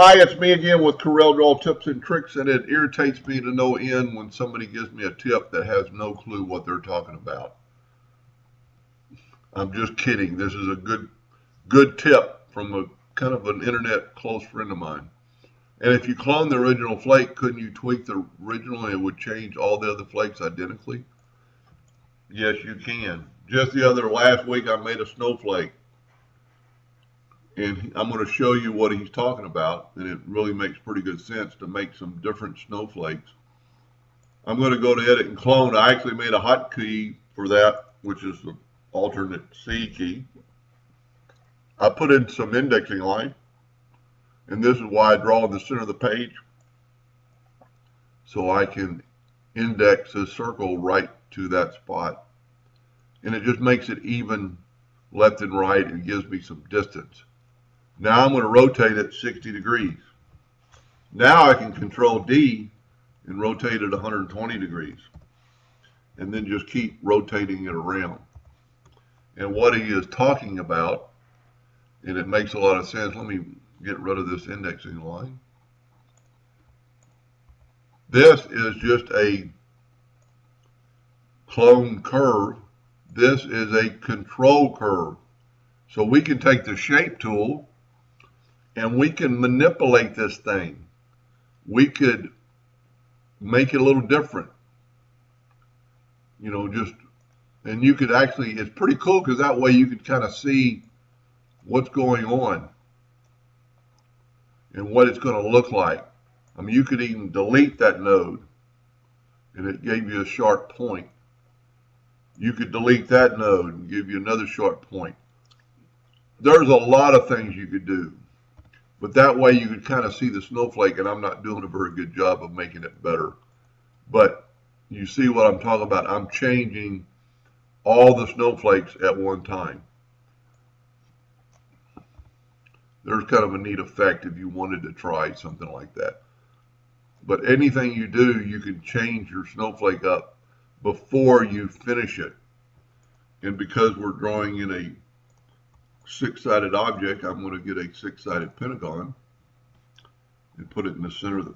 Hi, it's me again with Corel Draw Tips and Tricks, and it irritates me to no end when somebody gives me a tip that has no clue what they're talking about. I'm just kidding. This is a good tip from a kind of an internet close friend of mine. And if you clone the original flake, couldn't you tweak the original and it would change all the other flakes identically? Yes, you can. Just last week I made a snowflake. And I'm going to show you what he's talking about, and it really makes pretty good sense to make some different snowflakes. I'm going to go to edit and clone. I actually made a hotkey for that, which is the alternate C key. I put in some indexing line, and this is why I draw in the center of the page, so I can index a circle right to that spot. And it just makes it even left and right and gives me some distance. Now I'm going to rotate it 60 degrees. Now I can control D and rotate it 120 degrees. And then just keep rotating it around. And what he is talking about, and it makes a lot of sense, let me get rid of this indexing line. This is just a clone curve. This is a control curve. So we can take the shape tool and we can manipulate this thing. We could make it a little different. You know, and you could actually, it's pretty cool because that way you could kind of see what's going on and what it's going to look like. I mean, you could even delete that node and it gave you a sharp point. You could delete that node and give you another sharp point. There's a lot of things you could do. But that way you could kind of see the snowflake, and I'm not doing a very good job of making it better. But you see what I'm talking about. I'm changing all the snowflakes at one time. There's kind of a neat effect if you wanted to try something like that. But anything you do, you can change your snowflake up before you finish it. And because we're drawing in a six-sided object, I'm going to get a six-sided pentagon and put it in the center of the.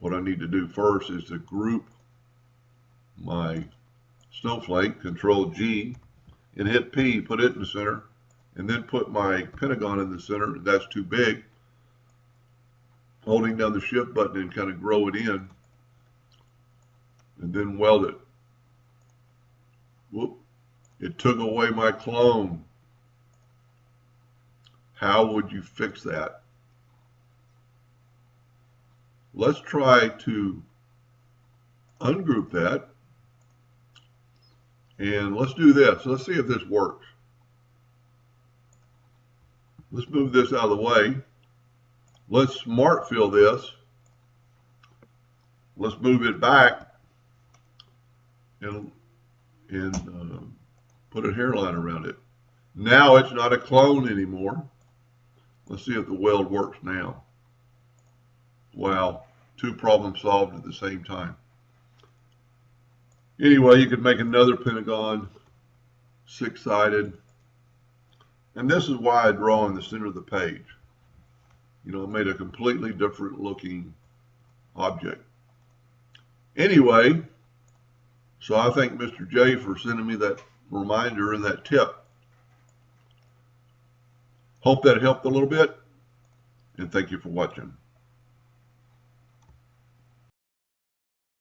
What I need to do first is to group my snowflake, Control G, and hit P, put it in the center, and then put my pentagon in the center. That's too big. Holding down the Shift button and kind of grow it in, and then weld it. Whoop! It took away my clone. How would you fix that? Let's try to ungroup that. And let's do this. Let's see if this works. Let's move this out of the way. Let's smart fill this. Let's move it back and put a hairline around it. Now it's not a clone anymore. Let's see if the weld works now. Wow, two problems solved at the same time. Anyway, you could make another pentagon, six-sided. And this is why I draw in the center of the page. You know, I made a completely different looking object. Anyway, so I thank Mr. J for sending me that reminder and that tip. Hope that helped a little bit, and thank you for watching.